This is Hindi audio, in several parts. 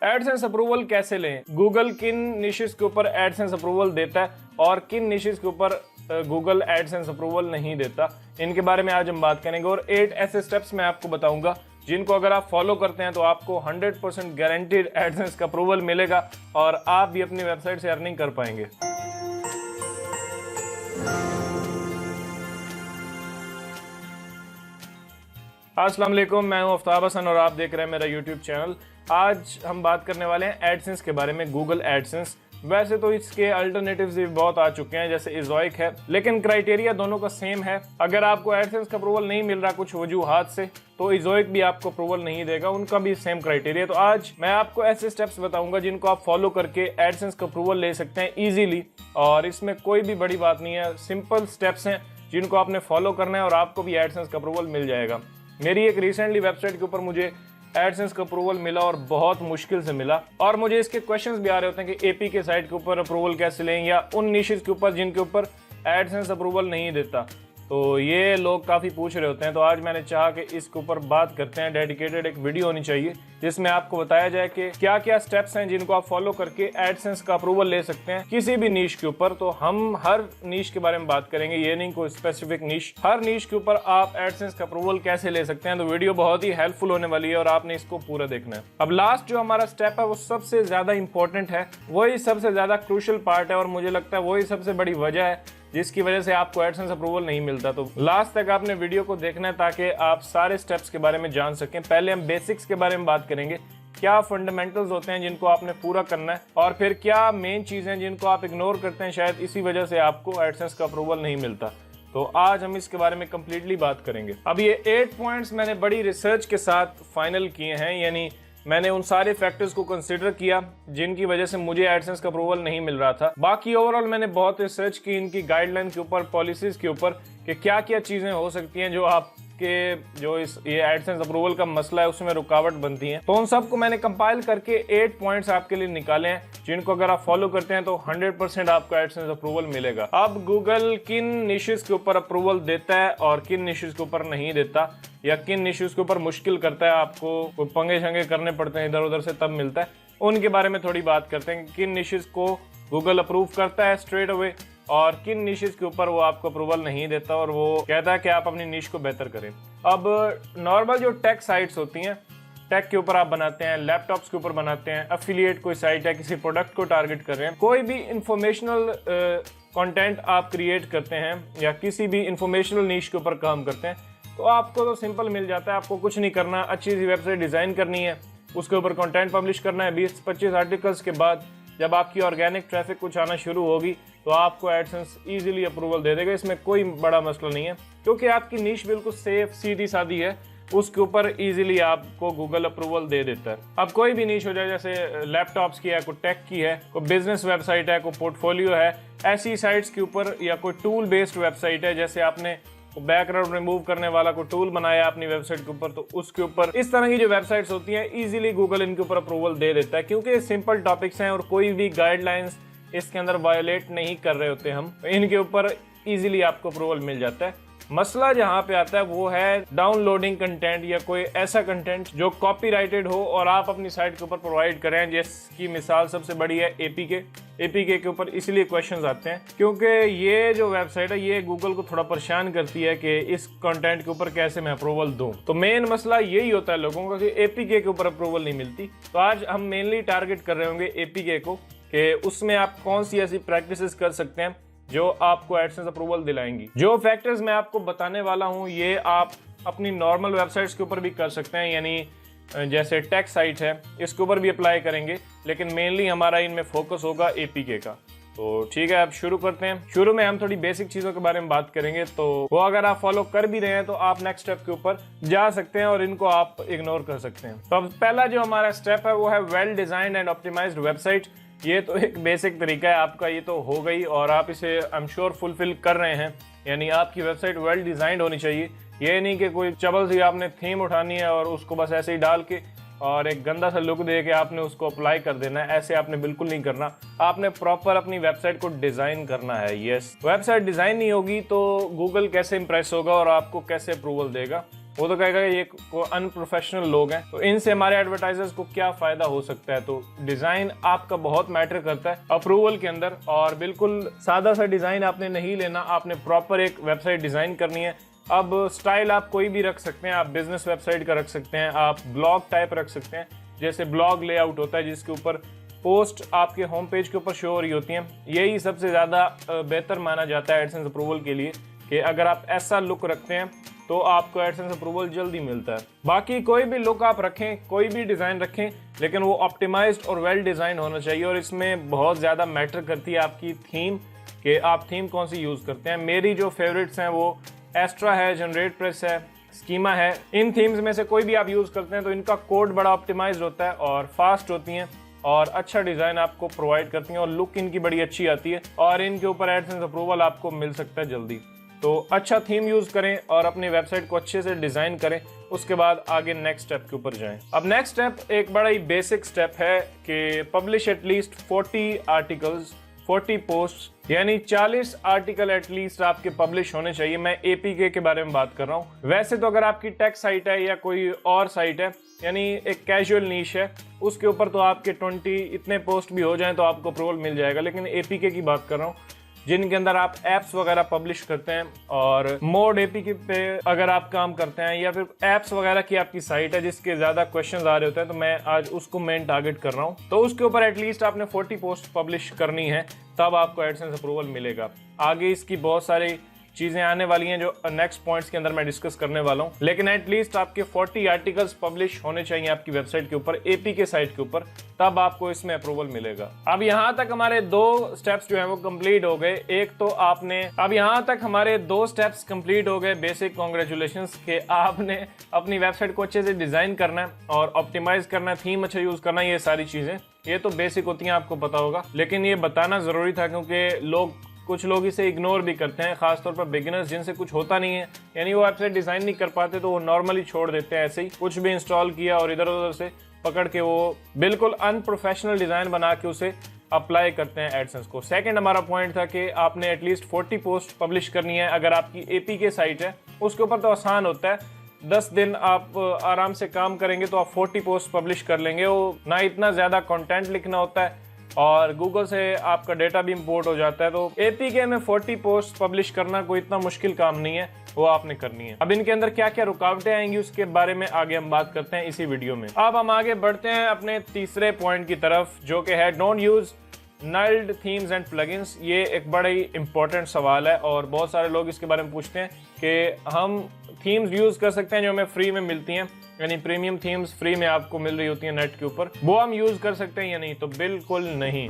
एडसेंस अप्रूवल कैसे लें, गूगल किन निशेस के ऊपर एडसेंस अप्रूवल देता है और किन निशेस के ऊपर गूगल एडसेंस अप्रूवल नहीं देता, इनके बारे में आज हम बात करेंगे। और 8 ऐसे स्टेप्स मैं आपको बताऊंगा जिनको अगर आप फॉलो करते हैं तो आपको 100% गारंटीड एडसेंस का अप्रूवल मिलेगा और आप भी अपनी वेबसाइट से अर्निंग कर पाएंगे। अस्सलाम वालेकुम, मैं हूं आफ्ताब हसन और आप देख रहे हैं मेरा यूट्यूब चैनल। आज हम बात करने वाले हैं एडसेंस के बारे में, गूगल एडसेंस। वैसे तो इसके अल्टरनेटिव्स भी बहुत आ चुके हैं, जैसे इज़ोइक है, लेकिन क्राइटेरिया दोनों का सेम है। अगर आपको एडसेंस का अप्रूवल नहीं मिल रहा कुछ वजूहात से, तो इज़ोइक भी आपको अप्रूवल नहीं देगा, उनका भी सेम क्राइटेरिया। तो आज मैं आपको ऐसे स्टेप्स बताऊंगा जिनको आप फॉलो करके एडसेंस का अप्रूवल ले सकते हैं ईजिली, और इसमें कोई भी बड़ी बात नहीं है, सिंपल स्टेप्स हैं जिनको आपने फॉलो करना है और आपको भी एडसेंस का अप्रूवल मिल जाएगा। मेरी एक रिसेंटली वेबसाइट के ऊपर मुझे एडसेंस का अप्रूवल मिला और बहुत मुश्किल से मिला, और मुझे इसके क्वेश्चंस भी आ रहे होते हैं कि एपी के साइट के ऊपर अप्रूवल कैसे लें, या उन निशेस के ऊपर जिनके ऊपर एडसेंस अप्रूवल नहीं देता। तो ये लोग काफ़ी पूछ रहे होते हैं, तो आज मैंने चाहा कि इसके ऊपर बात करते हैं। डेडिकेटेड एक वीडियो होनी चाहिए जिसमें आपको बताया जाए कि क्या क्या स्टेप्स हैं जिनको आप फॉलो करके एडसेंस का अप्रूवल ले सकते हैं किसी भी नीश के ऊपर। तो हम हर नीश के बारे में बात करेंगे, ये नहीं कोई स्पेसिफिक नीश, हर नीश के ऊपर आप एडसेंस का अप्रूवल कैसे ले सकते हैं। तो वीडियो बहुत ही हेल्पफुल होने वाली है और आपने इसको पूरा देखना है। अब लास्ट जो हमारा स्टेप है वो सबसे ज्यादा इंपॉर्टेंट है, वही सबसे ज्यादा क्रूशियल पार्ट है, और मुझे लगता है वही सबसे बड़ी वजह है जिसकी वजह से आपको एडसेंस अप्रूवल नहीं मिलता। तो लास्ट तक आपने वीडियो को देखना है ताकि आप सारे स्टेप्स के बारे में जान सकें। पहले हम बेसिक्स के बारे में बात करेंगे, क्या फंडामेंटल्स होते हैं जिनको आपने पूरा करना है, और फिर क्या मेन चीजें जिनको आप इग्नोर करते हैं, शायद इसी वजह से आपको एडसेंस का अप्रूवल नहीं मिलता। तो आज हम इसके बारे में कंप्लीटली बात करेंगे। अब ये 8 पॉइंट्स मैंने बड़ी रिसर्च के साथ फाइनल किए हैं, यानी मैंने उन सारे फैक्टर्स को कंसीडर किया जिनकी वजह से मुझे एडसेंस का अप्रूवल नहीं मिल रहा था। बाकी ओवरऑल मैंने बहुत रिसर्च की इनकी गाइडलाइन के ऊपर, पॉलिसीज के ऊपर, कि क्या क्या चीजें हो सकती हैं जो आपके ये एडसेंस अप्रूवल का मसला है उसमें रुकावट बनती हैं। तो उन सबको मैंने कंपाइल करके 8 पॉइंट्स आपके लिए निकाले हैं जिनको अगर आप फॉलो करते हैं तो 100% आपको एडसेंस अप्रूवल मिलेगा। अब गूगल किन निशेस के ऊपर अप्रूवल देता है और किन निशेस के ऊपर नहीं देता, या किन निशेस के ऊपर मुश्किल करता है, आपको पंगे शंगे करने पड़ते हैं इधर उधर से तब मिलता है, उनके बारे में थोड़ी बात करते हैं। किन निशेस को गूगल अप्रूव करता है स्ट्रेट अवे और किन निशेस के ऊपर वो आपको अप्रूवल नहीं देता और वो कहता है कि आप अपनी निश को बेहतर करें। अब नॉर्मल जो टेक साइट्स होती हैं, टेक के ऊपर आप बनाते हैं, लैपटॉप्स के ऊपर बनाते हैं, एफिलिएट कोई साइट है, किसी प्रोडक्ट को टारगेट कर रहे हैं, कोई भी इंफॉर्मेशनल कंटेंट आप क्रिएट करते हैं या किसी भी इंफॉर्मेशनल नीश के ऊपर काम करते हैं, तो आपको तो सिंपल मिल जाता है। आपको कुछ नहीं करना, अच्छी सी वेबसाइट डिज़ाइन करनी है, उसके ऊपर कंटेंट पब्लिश करना है। 20-25 आर्टिकल्स के बाद जब आपकी ऑर्गेनिक ट्रैफिक कुछ आना शुरू होगी तो आपको एडसेंस इजीली अप्रूवल दे देगा। इसमें कोई बड़ा मसला नहीं है क्योंकि आपकी नीश बिल्कुल सेफ सीधी सादी है, उसके ऊपर इजीली आपको गूगल अप्रूवल दे देता है। अब कोई भी नीश हो जाए, जैसे लैपटॉप्स की है, कोई टेक की है, कोई बिजनेस वेबसाइट है, कोई पोर्टफोलियो है, ऐसी साइट्स के ऊपर, या कोई टूल बेस्ड वेबसाइट है, जैसे आपने बैकग्राउंड रिमूव करने वाला कोई टूल बनाया अपनी वेबसाइट के ऊपर, तो उसके ऊपर इस तरह की जो वेबसाइट्स होती हैं इजीली गूगल इनके ऊपर अप्रूवल दे देता है, क्योंकि सिंपल टॉपिक्स हैं और कोई भी गाइडलाइंस इसके अंदर वायोलेट नहीं कर रहे होते हम, इनके ऊपर इजीली आपको अप्रूवल मिल जाता है। मसला जहाँ पे आता है वो है डाउनलोडिंग कंटेंट, या कोई ऐसा कंटेंट जो कॉपीराइटेड हो और आप अपनी साइट के ऊपर प्रोवाइड करें, जिसकी मिसाल सबसे बड़ी है एपीके के ऊपर। इसलिए क्वेश्चंस आते हैं क्योंकि ये जो वेबसाइट है ये गूगल को थोड़ा परेशान करती है कि इस कंटेंट के ऊपर कैसे मैं अप्रूवल दूं। तो मेन मसला यही होता है लोगों का कि एपीके के ऊपर अप्रूवल नहीं मिलती। तो आज हम मेनली टारगेट कर रहे होंगे एपीके को, कि उसमें आप कौन सी ऐसी प्रैक्टिसेस कर सकते हैं जो आपको एडसेंस अप्रूवल दिलाएंगी। जो फैक्टर्स मैं आपको बताने वाला हूं ये आप अपनी नॉर्मल वेबसाइट्स के ऊपर भी कर सकते हैं, यानी जैसे टेक साइट है इसके ऊपर भी अप्लाई करेंगे, लेकिन मेनली हमारा इनमें फोकस होगा एपीके का। तो ठीक है, अब शुरू करते हैं। शुरू में हम थोड़ी बेसिक चीज़ों के बारे में बात करेंगे, तो वो अगर आप फॉलो कर भी रहे हैं तो आप नेक्स्ट स्टेप के ऊपर जा सकते हैं और इनको आप इग्नोर कर सकते हैं। तो अब पहला जो हमारा स्टेप है वो है well designed and optimised website. ये तो एक बेसिक तरीका है आपका, ये तो हो गई और आप इसे आई एम श्योर फुलफिल कर रहे हैं, यानी आपकी वेबसाइट वेल डिजाइंड होनी चाहिए। ये नहीं कि कोई चबल सी आपने थीम उठानी है और उसको बस ऐसे ही डाल के और एक गंदा सा लुक दे के आपने उसको अप्लाई कर देना है, ऐसे आपने बिल्कुल नहीं करना। आपने प्रॉपर अपनी वेबसाइट को डिजाइन करना है। यस, वेबसाइट डिजाइन नहीं होगी तो गूगल कैसे इंप्रेस होगा और आपको कैसे अप्रूवल देगा। वो तो कहेगा ये अनप्रोफेशनल लोग हैं। तो इनसे हमारे एडवर्टाइजर्स को क्या फायदा हो सकता है? तो डिजाइन आपका बहुत मैटर करता है अप्रूवल के अंदर, और बिल्कुल सादा सा डिजाइन आपने नहीं लेना, आपने प्रॉपर एक वेबसाइट डिजाइन करनी है। अब स्टाइल आप कोई भी रख सकते हैं, आप बिजनेस वेबसाइट का रख सकते हैं, आप ब्लॉग टाइप रख सकते हैं, जैसे ब्लॉग लेआउट होता है जिसके ऊपर पोस्ट आपके होम पेज के ऊपर शो हो रही होती हैं। यही सबसे ज़्यादा बेहतर माना जाता है एडसेंस अप्रूवल के लिए, कि अगर आप ऐसा लुक रखते हैं तो आपको एडसेंस अप्रूवल जल्दी मिलता है। बाकी कोई भी लुक आप रखें, कोई भी डिज़ाइन रखें, लेकिन वो ऑप्टिमाइज्ड और वेल डिज़ाइन होना चाहिए। और इसमें बहुत ज़्यादा मैटर करती है आपकी थीम, कि आप थीम कौन सी यूज़ करते हैं। मेरी जो फेवरेट्स हैं वो एस्ट्रा है, जनरेट प्रेस है, स्कीमा है। इन थीम्स में से कोई भी आप यूज़ करते हैं तो इनका कोड बड़ा ऑप्टिमाइज होता है और फास्ट होती हैं और अच्छा डिज़ाइन आपको प्रोवाइड करती हैं और लुक इनकी बड़ी अच्छी आती है और इनके ऊपर एडसेंस अप्रूवल आपको मिल सकता है जल्दी। तो अच्छा थीम यूज़ करें और अपनी वेबसाइट को अच्छे से डिज़ाइन करें, उसके बाद आगे नेक्स्ट स्टेप के ऊपर जाएं। अब नेक्स्ट स्टेप एक बड़ा ही बेसिक स्टेप है कि पब्लिश एटलीस्ट 40 आर्टिकल्स, 40 पोस्ट, यानी 40 आर्टिकल एटलीस्ट आपके पब्लिश होने चाहिए। मैं एपीके के बारे में बात कर रहा हूँ। वैसे तो अगर आपकी टेक साइट है या कोई और साइट है, यानी एक कैजुअल नीश है, उसके ऊपर तो आपके 20 इतने पोस्ट भी हो जाएं तो आपको अप्रूवल मिल जाएगा। लेकिन एपीके की बात कर रहा हूँ जिनके अंदर आप एप्स वगैरह पब्लिश करते हैं, और मोड एपीके पे अगर आप काम करते हैं, या फिर एप्स वगैरह की आपकी साइट है जिसके ज़्यादा क्वेश्चंस आ रहे होते हैं, तो मैं आज उसको मेन टारगेट कर रहा हूँ। तो उसके ऊपर एटलीस्ट आपने 40 पोस्ट पब्लिश करनी है, तब आपको एडसेंस अप्रूवल मिलेगा। आगे इसकी बहुत सारी चीज़ें आने वाली हैं जो नेक्स्ट पॉइंट्स के अंदर मैं डिस्कस करने वाला हूं, लेकिन एटलीस्ट आपके 40 आर्टिकल्स पब्लिश होने चाहिए आपकी वेबसाइट के ऊपर, एपीके साइट के ऊपर, तब आपको इसमें अप्रूवल मिलेगा। अब यहां तक हमारे 2 स्टेप्स जो हैं वो कंप्लीट हो गए। एक तो आपने, अब यहां तक हमारे 2 स्टेप्स कंप्लीट हो गए। बेसिक कांग्रेचुलेशंस कि आपने अपनी वेबसाइट को अच्छे से डिजाइन करना है और ऑप्टिमाइज करना है, थीम अच्छा यूज करना है, ये सारी चीजें ये तो बेसिक होती हैं, आपको पता होगा। लेकिन ये बताना जरूरी था क्योंकि कुछ लोग इसे इग्नोर भी करते हैं, खासतौर पर बिगिनर्स जिनसे कुछ होता नहीं है, यानी वो वेबसाइट डिजाइन नहीं कर पाते, तो वो नॉर्मली छोड़ देते हैं, ऐसे ही कुछ भी इंस्टॉल किया और इधर उधर से पकड़ के वो बिल्कुल अनप्रोफेशनल डिजाइन बना के उसे अप्लाई करते हैं एडसेंस को। सेकंड हमारा पॉइंट था कि आपने एटलीस्ट 40 पोस्ट पब्लिश करनी है। अगर आपकी एपीके साइट है उसके ऊपर तो आसान होता है, 10 दिन आप आराम से काम करेंगे तो आप 40 पोस्ट पब्लिश कर लेंगे। वो ना इतना ज्यादा कंटेंट लिखना होता है और गूगल से आपका डेटा भी इंपोर्ट हो जाता है। तो एपीके में 40 पोस्ट पब्लिश करना कोई इतना मुश्किल काम नहीं है, वो आपने करनी है। अब इनके अंदर क्या क्या रुकावटें आएंगी उसके बारे में आगे हम बात करते हैं इसी वीडियो में। अब हम आगे बढ़ते हैं अपने तीसरे पॉइंट की तरफ, जो कि है don't use nulled themes and plugins. ये एक बड़ा ही इंपॉर्टेंट सवाल है और बहुत सारे लोग इसके बारे में पूछते हैं कि हम थीम्स यूज कर सकते हैं जो हमें फ्री में मिलती हैं, यानी प्रीमियम थीम्स फ्री में आपको मिल रही होती है नेट के ऊपर, वो हम यूज कर सकते हैं या नहीं? तो बिल्कुल नहीं।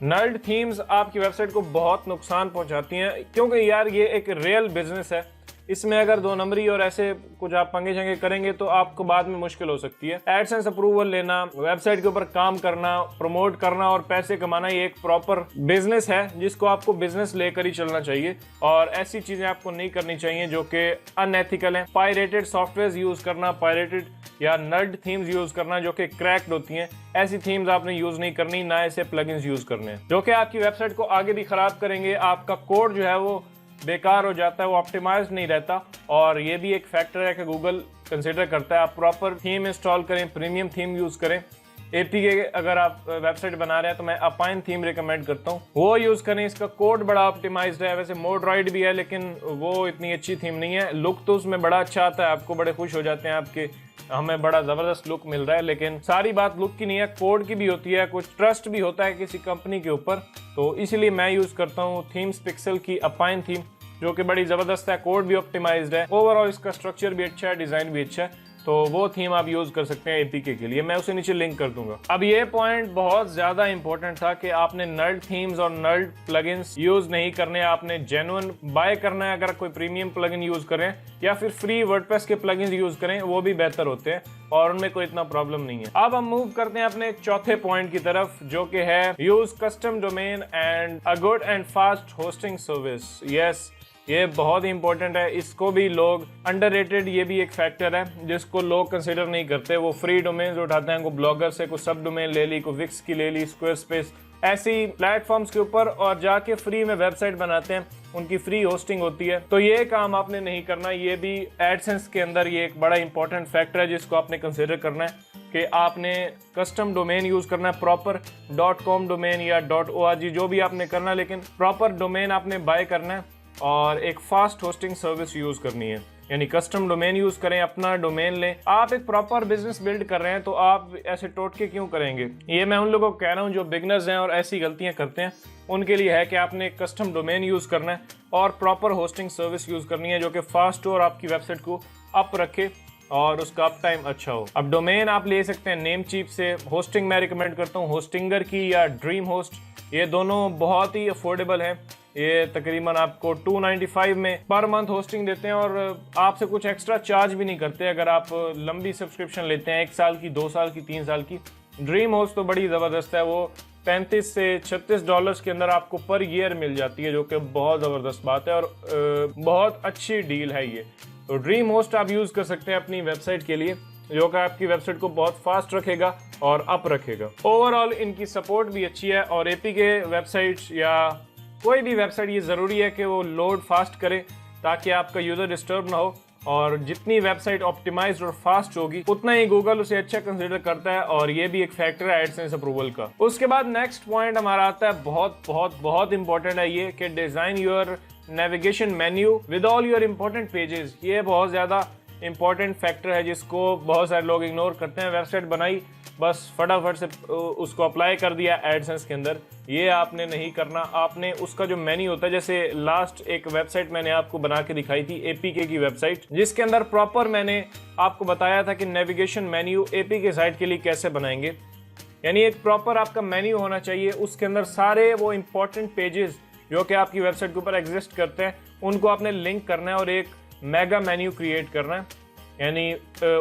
नल्ड थीम्स आपकी वेबसाइट को बहुत नुकसान पहुंचाती हैं, क्योंकि यार ये एक रियल बिजनेस है। इसमें अगर 2 नंबरी और ऐसे कुछ आप पंगे चंगे करेंगे तो आपको बाद में मुश्किल हो सकती है। एडसेंस अप्रूवल लेना, वेबसाइट के ऊपर काम करना, प्रमोट करना और पैसे कमाना, ये एक प्रॉपर बिजनेस है जिसको आपको बिजनेस लेकर ही चलना चाहिए और ऐसी चीजें आपको नहीं करनी चाहिए जो कि अनएथिकल हैं। पायरेटेड सॉफ्टवेयर यूज करना, पायरेटेड या नल्ड थीम्स यूज करना जो कि क्रैक्ड होती हैं, ऐसी थीम्स आपने यूज नहीं करनी, ना ऐसे प्लगइन्स यूज करने जो कि आपकी वेबसाइट को आगे भी खराब करेंगे। आपका कोड जो है वो बेकार हो जाता है, वो ऑप्टिमाइज नहीं रहता। और ये भी एक फैक्टर है कि गूगल कंसिडर करता है। आप प्रॉपर थीम इंस्टॉल करें, प्रीमियम थीम यूज करें। एपीके अगर आप वेबसाइट बना रहे हैं तो मैं अपाइन थीम रिकमेंड करता हूँ, वो यूज करें। इसका कोड बड़ा ऑप्टिमाइज्ड है। वैसे मोड्रॉइड भी है लेकिन वो इतनी अच्छी थीम नहीं है। लुक तो उसमें बड़ा अच्छा आता है, आपको बड़े खुश हो जाते हैं आपके, हमें बड़ा जबरदस्त लुक मिल रहा है। लेकिन सारी बात लुक की नहीं है, कोड की भी होती है, कुछ ट्रस्ट भी होता है किसी कंपनी के ऊपर। तो इसीलिए मैं यूज करता हूँ थीम्स पिक्सल की अपाइन थीम, जो कि बड़ी जबरदस्त है, कोड भी ऑप्टिमाइज्ड है, ओवरऑल इसका स्ट्रक्चर भी अच्छा है, डिजाइन भी अच्छा है। तो वो थीम आप यूज कर सकते हैं एपीके के लिए, मैं उसे नीचे लिंक कर दूंगा। अब ये पॉइंट बहुत ज्यादा इंपॉर्टेंट था कि आपने नल्ड थीम्स और नल्ड प्लगइन्स यूज नहीं करने, आपने जेन्युइन बाय करना है। अगर कोई प्रीमियम प्लगइन यूज करें या फिर फ्री वर्डप्रेस के प्लगइन्स यूज करें, वो भी बेहतर होते हैं और उनमें कोई इतना प्रॉब्लम नहीं है। अब हम मूव करते हैं अपने चौथे पॉइंट की तरफ, जो कि है use custom domain and a good and fast hosting service. Yes, ये बहुत ही इंपॉर्टेंट है, इसको भी लोग अंडररेटेड, ये भी एक फैक्टर है जिसको लोग कंसिडर नहीं करते। वो फ्री डोमेन उठाते हैं, को ब्लॉगर से कुछ सब डोमेन ले ली, को विक्स की ले ली, स्क्वायरस्पेस, ऐसी प्लेटफॉर्म्स के ऊपर और जाके फ्री में वेबसाइट बनाते हैं, उनकी फ्री होस्टिंग होती है। तो ये काम आपने नहीं करना। ये भी एडसेंस के अंदर ये एक बड़ा इंपॉर्टेंट फैक्टर है जिसको आपने कंसिडर करना है कि आपने कस्टम डोमेन यूज़ करना है, प्रॉपर .com डोमेन या .org जो भी आपने करना है, लेकिन प्रॉपर डोमेन आपने बाय करना है और एक फास्ट होस्टिंग सर्विस यूज़ करनी है। यानी कस्टम डोमेन यूज़ करें, अपना डोमेन लें। आप एक प्रॉपर बिजनेस बिल्ड कर रहे हैं तो आप ऐसे टोटके क्यों करेंगे? ये मैं उन लोगों को कह रहा हूँ जो बिगनर्स हैं और ऐसी गलतियाँ करते हैं, उनके लिए है कि आपने कस्टम डोमेन यूज़ करना है और प्रॉपर होस्टिंग सर्विस यूज़ करनी है जो कि फास्ट हो और आपकी वेबसाइट को अप रखे और उसका अप टाइम अच्छा हो। अब डोमेन आप ले सकते हैं नेमचीप से। होस्टिंग मैं रिकमेंड करता हूँ होस्टिंगर की या ड्रीम होस्ट, ये दोनों बहुत ही अफोर्डेबल हैं। ये तकरीबन आपको 295 में पर मंथ होस्टिंग देते हैं और आपसे कुछ एक्स्ट्रा चार्ज भी नहीं करते अगर आप लंबी सब्सक्रिप्शन लेते हैं, 1 साल की, 2 साल की, 3 साल की। ड्रीम होस्ट तो बड़ी ज़बरदस्त है, वो 35 से 36 डॉलर्स के अंदर आपको पर ईयर मिल जाती है, जो कि बहुत ज़बरदस्त बात है और बहुत अच्छी डील है ये। तो ड्रीम होस्ट आप यूज़ कर सकते हैं अपनी वेबसाइट के लिए, जो कि आपकी वेबसाइट को बहुत फास्ट रखेगा और अप रखेगा। ओवरऑल इनकी सपोर्ट भी अच्छी है और एपीके वेबसाइट या कोई भी वेबसाइट ये ज़रूरी है कि वो लोड फास्ट करे ताकि आपका यूज़र डिस्टर्ब ना हो। और जितनी वेबसाइट ऑप्टिमाइज्ड और फास्ट होगी उतना ही गूगल उसे अच्छा कंसिडर करता है और ये भी एक फैक्टर है एडसेंस अप्रूवल का। उसके बाद नेक्स्ट पॉइंट हमारा आता है, बहुत बहुत बहुत इंपॉर्टेंट है ये, कि design your navigation menu with all your important pages. ये बहुत ज़्यादा इंपॉर्टेंट फैक्टर है जिसको बहुत सारे लोग इग्नोर करते हैं। वेबसाइट बनाई, बस फटाफट से उसको अप्लाई कर दिया एडसेंस के अंदर। ये आपने नहीं करना। आपने उसका जो मेन्यू होता है, जैसे लास्ट एक वेबसाइट मैंने आपको बना के दिखाई थी एपीके की वेबसाइट, जिसके अंदर प्रॉपर मैंने आपको बताया था कि नेविगेशन मेन्यू एपीके साइट के लिए कैसे बनाएंगे। यानी एक प्रॉपर आपका मेन्यू होना चाहिए, उसके अंदर सारे वो इंपॉर्टेंट पेजेस जो कि आपकी वेबसाइट के ऊपर एग्जिस्ट करते हैं उनको आपने लिंक करना है और एक मेगा मेन्यू क्रिएट करना है। यानी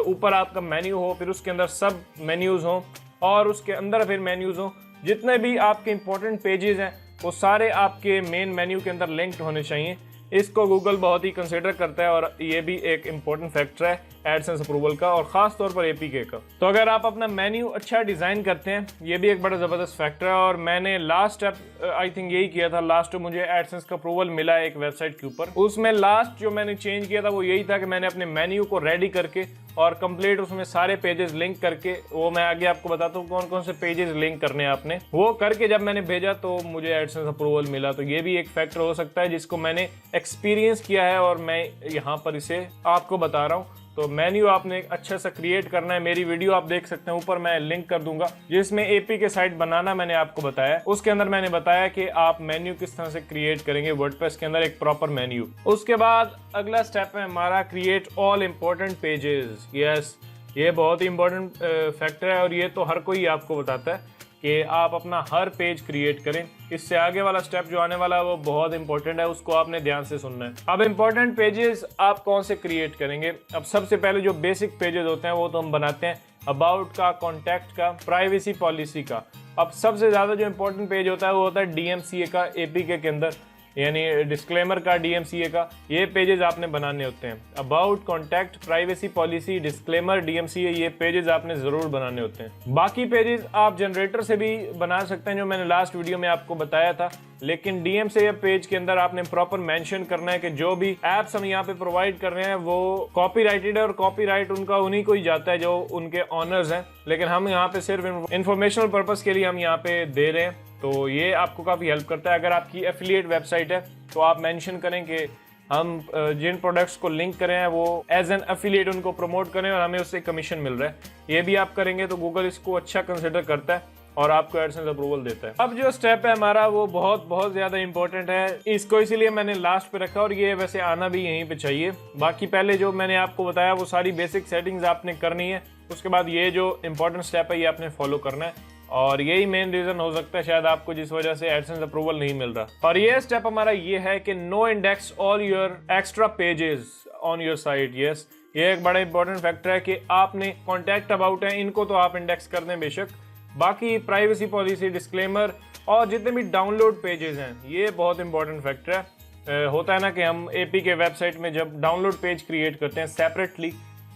ऊपर आपका मेन्यू हो, फिर उसके अंदर सब मेन्यूज़ हों और उसके अंदर फिर मेन्यूज़ हों। जितने भी आपके इंपॉर्टेंट पेजेस हैं वो सारे आपके मेन मेन्यू के अंदर लिंक्ड होने चाहिए। इसको गूगल बहुत ही कंसिडर करता है और ये भी एक इम्पॉर्टेंट फैक्टर है एडसेंस अप्रूवल का और ख़ास तौर पर एपीके का। तो अगर आप अपना मेन्यू अच्छा डिज़ाइन करते हैं, ये भी एक बड़ा ज़बरदस्त फैक्टर है। और मैंने लास्ट स्टेप आई थिंक यही किया था। लास्ट मुझे एडसेंस का अप्रूवल मिला है एक वेबसाइट के ऊपर, उसमें लास्ट जो मैंने चेंज किया था वो यही था कि मैंने अपने मेन्यू को रेडी करके और कंप्लीट उसमें सारे पेजेस लिंक करके, वो मैं आगे आपको बताता हूँ कौन कौन से पेजेस लिंक करने हैं आपने, वो करके जब मैंने भेजा तो मुझे एडसेंस अप्रूवल मिला। तो ये भी एक फैक्टर हो सकता है जिसको मैंने एक्सपीरियंस किया है और मैं यहाँ पर इसे आपको बता रहा हूँ। तो मेन्यू आपने अच्छा सा क्रिएट करना है। मेरी वीडियो आप देख सकते हैं, ऊपर मैं लिंक कर दूंगा, जिसमें एपीके साइट बनाना मैंने आपको बताया। उसके अंदर मैंने बताया कि आप मेन्यू किस तरह से क्रिएट करेंगे वर्डप्रेस के अंदर एक प्रॉपर मेन्यू। उसके बाद अगला स्टेप है हमारा create all important pages. Yes, ये बहुत ही इंपॉर्टेंट फैक्टर है और ये तो हर कोई आपको बताता है कि आप अपना हर पेज क्रिएट करें। इससे आगे वाला स्टेप जो आने वाला है वो बहुत इंपॉर्टेंट है, उसको आपने ध्यान से सुनना है। अब इंपॉर्टेंट पेजेस आप कौन से क्रिएट करेंगे? अब सबसे पहले जो बेसिक पेजेस होते हैं वो तो हम बनाते हैं अबाउट का, कॉन्टैक्ट का, प्राइवेसी पॉलिसी का। अब सबसे ज़्यादा जो इंपॉर्टेंट पेज होता है वो होता है डीएमसीए का एपीके के अंदर, यानी डिस्क्लेमर का, डीएमसीए का। ये पेजेस आपने बनाने होते हैं। About, contact, privacy policy, disclaimer, DMCA, ये पेजेस आपने ज़रूर बनाने होते हैं। बाकी पेजेस आप जनरेटर से भी बना सकते हैं जो मैंने लास्ट वीडियो में आपको बताया था, लेकिन डीएमसीए पेज के अंदर आपने प्रॉपर मेंशन करना है कि जो भी एप्स हम यहाँ पे प्रोवाइड कर रहे हैं वो कॉपीराइटेड है और कॉपीराइट उनका उन्हीं को ही जाता है जो उनके ऑनर्स हैं, लेकिन हम यहाँ पे सिर्फ इंफॉर्मेशनल पर्पज़ के लिए हम यहाँ पे दे रहे हैं। तो ये आपको काफ़ी हेल्प करता है। अगर आपकी एफिलिएट वेबसाइट है तो आप मेंशन करें कि हम जिन प्रोडक्ट्स को लिंक करें हैं वो एज एन एफिलिएट उनको प्रमोट करें और हमें उससे कमीशन मिल रहा है। ये भी आप करेंगे तो गूगल इसको अच्छा कंसिडर करता है और आपको एडसेंस अप्रूवल देता है। अब जो स्टेप है हमारा वो बहुत बहुत ज़्यादा इंपॉर्टेंट है, इसको इसीलिए मैंने लास्ट पे रखा और ये वैसे आना भी यहीं पे चाहिए। बाकी पहले जो मैंने आपको बताया वो सारी बेसिक सेटिंग्स आपने करनी है, उसके बाद ये जो इंपॉर्टेंट स्टेप है ये आपने फॉलो करना है और यही मेन रीजन हो सकता है शायद आपको जिस वजह से एडसेंस अप्रूवल नहीं मिल रहा। और ये स्टेप हमारा ये है कि no index all your extra pages on your site. Yes, ये एक बड़ा इंपॉर्टेंट फैक्टर है कि आपने कॉन्टैक्ट अबाउट है इनको तो आप इंडेक्स कर दें बेशक, बाकी प्राइवेसी पॉलिसी, डिस्क्लेमर और जितने भी डाउनलोड पेजेस हैं ये बहुत इंपॉर्टेंट फैक्टर है। होता है ना कि हम एपीके वेबसाइट में जब डाउनलोड पेज क्रिएट करते हैं सेपरेटली,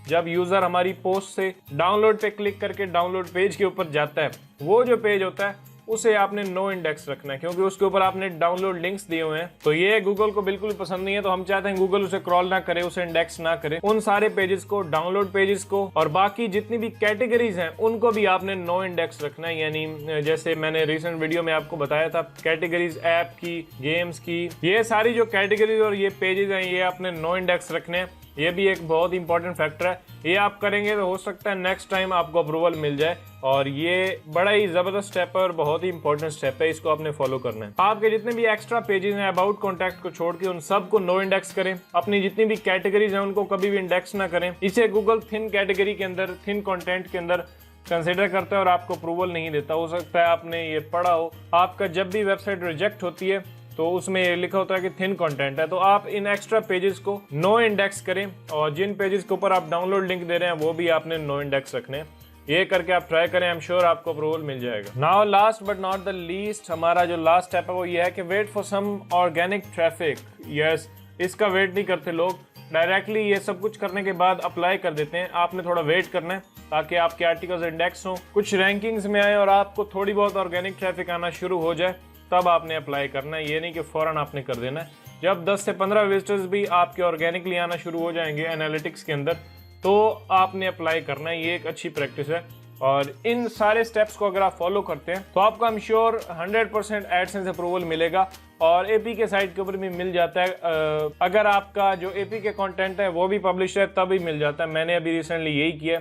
जब यूज़र हमारी पोस्ट से डाउनलोड पे क्लिक करके डाउनलोड पेज के ऊपर जाता है, वो जो पेज होता है उसे आपने नो इंडेक्स रखना है, क्योंकि उसके ऊपर आपने डाउनलोड लिंक्स दिए हुए हैं। तो ये गूगल को बिल्कुल पसंद नहीं है, तो हम चाहते हैं गूगल उसे क्रॉल ना करे, उसे इंडेक्स ना करे। उन सारे पेजेस को, डाउनलोड पेजेस को और बाकी जितनी भी कैटेगरीज हैं उनको भी आपने नो इंडेक्स रखना है। यानी जैसे मैंने रिसेंट वीडियो में आपको बताया था, कैटेगरीज ऐप की, गेम्स की, ये सारी जो कैटेगरीज और ये पेजेस हैं ये आपने नो इंडेक्स रखने हैं। ये भी एक बहुत इंपॉर्टेंट फैक्टर है। ये आप करेंगे तो हो सकता है नेक्स्ट टाइम आपको अप्रूवल मिल जाए, और ये बड़ा ही जबरदस्त स्टेप है और बहुत ही इंपॉर्टेंट स्टेप है, इसको आपने फॉलो करना है। आपके जितने भी एक्स्ट्रा पेजेस हैं अबाउट कॉन्टैक्ट को छोड़ के उन सबको नो इंडेक्स करें। अपनी जितनी भी कैटेगरीज हैं उनको कभी भी इंडेक्स ना करें। इसे गूगल थिन कैटेगरी के अंदर, थिन कंटेंट के अंदर कंसिडर करता है और आपको अप्रूवल नहीं देता। हो सकता है आपने ये पढ़ा हो, आपका जब भी वेबसाइट रिजेक्ट होती है तो उसमें ये लिखा होता है कि थिन कंटेंट है। तो आप इन एक्स्ट्रा पेजेस को नो इंडेक्स करें, और जिन पेजेस के ऊपर आप डाउनलोड लिंक दे रहे हैं वो भी आपने नो इंडेक्स रखने हैं। ये करके आप ट्राई करें, आई एम श्योर आपको अप्रूवल मिल जाएगा। Now last but not the least, हमारा जो लास्ट स्टेप है वो ये है कि wait for some organic traffic. Yes, इसका वेट नहीं करते लोग, डायरेक्टली ये सब कुछ करने के बाद अप्लाई कर देते हैं। आपने थोड़ा वेट करना है ताकि आपके आर्टिकल्स इंडेक्स हों, कुछ रैंकिंग्स में आए और आपको थोड़ी बहुत ऑर्गेनिक ट्रैफिक आना शुरू हो जाए, तब आपने अप्लाई करना है। ये नहीं कि फौरन आपने कर देना है। जब 10 से 15 विजिटर्स भी आपके ऑर्गेनिकली आना शुरू हो जाएंगे एनालिटिक्स के अंदर, तो आपने अप्लाई करना है। ये एक अच्छी प्रैक्टिस है, और इन सारे स्टेप्स को अगर आप फॉलो करते हैं तो आपको आई एम श्योर 100% एडसेंस अप्रूवल मिलेगा, और एपी के साइट के ऊपर भी मिल जाता है। अगर आपका जो एपी के कंटेंट है वो भी पब्लिश है तब भी मिल जाता है। मैंने अभी रिसेंटली यही किया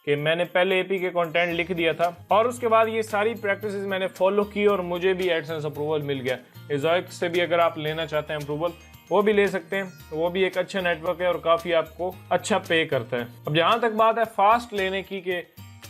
कि मैंने पहले एपी के कंटेंट लिख दिया था और उसके बाद ये सारी प्रैक्टिसेस मैंने फॉलो की और मुझे भी एडसेंस अप्रूवल मिल गया। एजॉइक से भी अगर आप लेना चाहते हैं अप्रूवल, वो भी ले सकते हैं। वो भी एक अच्छा नेटवर्क है और काफ़ी आपको अच्छा पे करता है। अब जहाँ तक बात है फास्ट लेने की, कि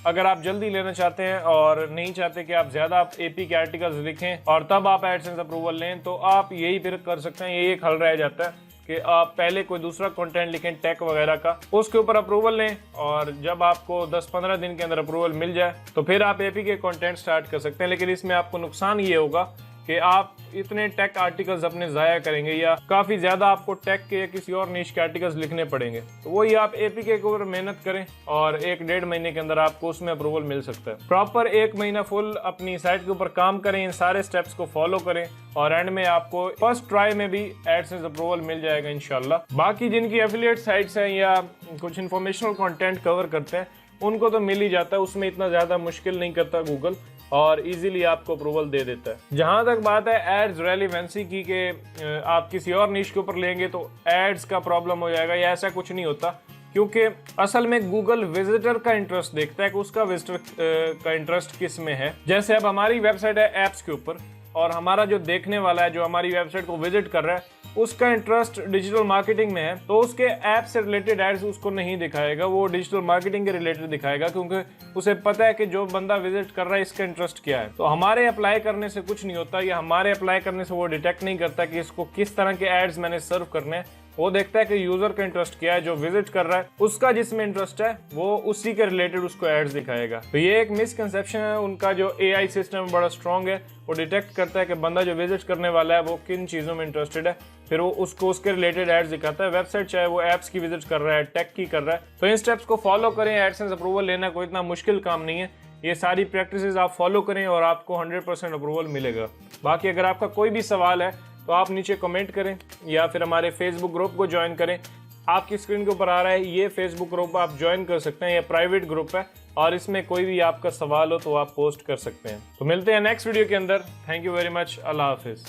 अगर आप जल्दी लेना चाहते हैं और नहीं चाहते कि आप ज़्यादा आप एपी के आर्टिकल्स लिखें और तब आप एडसेंस अप्रूवल लें, तो आप यही फिर कर सकते हैं। ये एक हल रह जाता है कि आप पहले कोई दूसरा कंटेंट लिखें टेक वगैरह का, उसके ऊपर अप्रूवल लें, और जब आपको 10-15 दिन के अंदर अप्रूवल मिल जाए तो फिर आप एपी के कंटेंट स्टार्ट कर सकते हैं। लेकिन इसमें आपको नुकसान ये होगा कि आप इतने टेक आर्टिकल्स अपने ज़ाया करेंगे, या काफ़ी ज़्यादा आपको टेक के या किसी और निश के आर्टिकल्स लिखने पड़ेंगे। तो वही आप एपी के ऊपर मेहनत करें और 1-1.5 महीने के अंदर आपको उसमें अप्रूवल मिल सकता है। प्रॉपर 1 महीना फुल अपनी साइट के ऊपर काम करें, इन सारे स्टेप्स को फॉलो करें, और एंड में आपको फर्स्ट ट्राई में भी एडसेंस अप्रूवल मिल जाएगा इंशाल्लाह। बाकी जिनकी एफिलिएट साइट्स हैं या कुछ इन्फॉर्मेशनल कंटेंट कवर करते हैं उनको तो मिल ही जाता है, उसमें इतना ज़्यादा मुश्किल नहीं करता गूगल, और इजीली आपको अप्रूवल दे देता है। जहां तक बात है एड्स रेलिवेंसी की, कि आप किसी और निश के ऊपर लेंगे तो एड्स का प्रॉब्लम हो जाएगा, या ऐसा कुछ नहीं होता, क्योंकि असल में गूगल विजिटर का इंटरेस्ट देखता है कि उसका विजिटर का इंटरेस्ट किस में है। जैसे अब हमारी वेबसाइट है ऐप्स के ऊपर, और हमारा जो देखने वाला है, जो हमारी वेबसाइट को विजिट कर रहा है, उसका इंटरेस्ट डिजिटल मार्केटिंग में है, तो उसके ऐप से रिलेटेड एड्स उसको नहीं दिखाएगा, वो डिजिटल मार्केटिंग के रिलेटेड दिखाएगा, क्योंकि उसे पता है कि जो बंदा विजिट कर रहा है इसका इंटरेस्ट क्या है। तो हमारे अप्लाई करने से कुछ नहीं होता, या हमारे अप्लाई करने से वो डिटेक्ट नहीं करता कि इसको किस तरह के एड्स मैंने सर्व करने हैं। वो देखता है कि यूजर का इंटरेस्ट क्या है, जो विजिट कर रहा है उसका जिसमें इंटरेस्ट है वो उसी के रिलेटेड उसको एड्स दिखाएगा। तो ये एक मिसकंसेप्शन है। उनका जो एआई सिस्टम बड़ा स्ट्रॉन्ग है, वो डिटेक्ट करता है कि बंदा जो विजिट करने वाला है वो किन चीज़ों में इंटरेस्टेड है, फिर वो उसको उसके रिलेटेड एड्स दिखाता है। वेबसाइट चाहे वो एप्स की विजिट कर रहा है, टेक की कर रहा है, तो इन स्टेप्स को फॉलो करें। एडसेंस अप्रूवल लेना कोई इतना मुश्किल काम नहीं है। ये सारी प्रैक्टिसेस आप फॉलो करें और आपको 100% अप्रूवल मिलेगा। बाकी अगर आपका कोई भी सवाल है तो आप नीचे कमेंट करें, या फिर हमारे फेसबुक ग्रुप को ज्वाइन करें। आपकी स्क्रीन के ऊपर आ रहा है ये फेसबुक ग्रुप, आप ज्वाइन कर सकते हैं। ये प्राइवेट ग्रुप है और इसमें कोई भी आपका सवाल हो तो आप पोस्ट कर सकते हैं। तो मिलते हैं नेक्स्ट वीडियो के अंदर। Thank you very much. अल्लाह हाफिज़।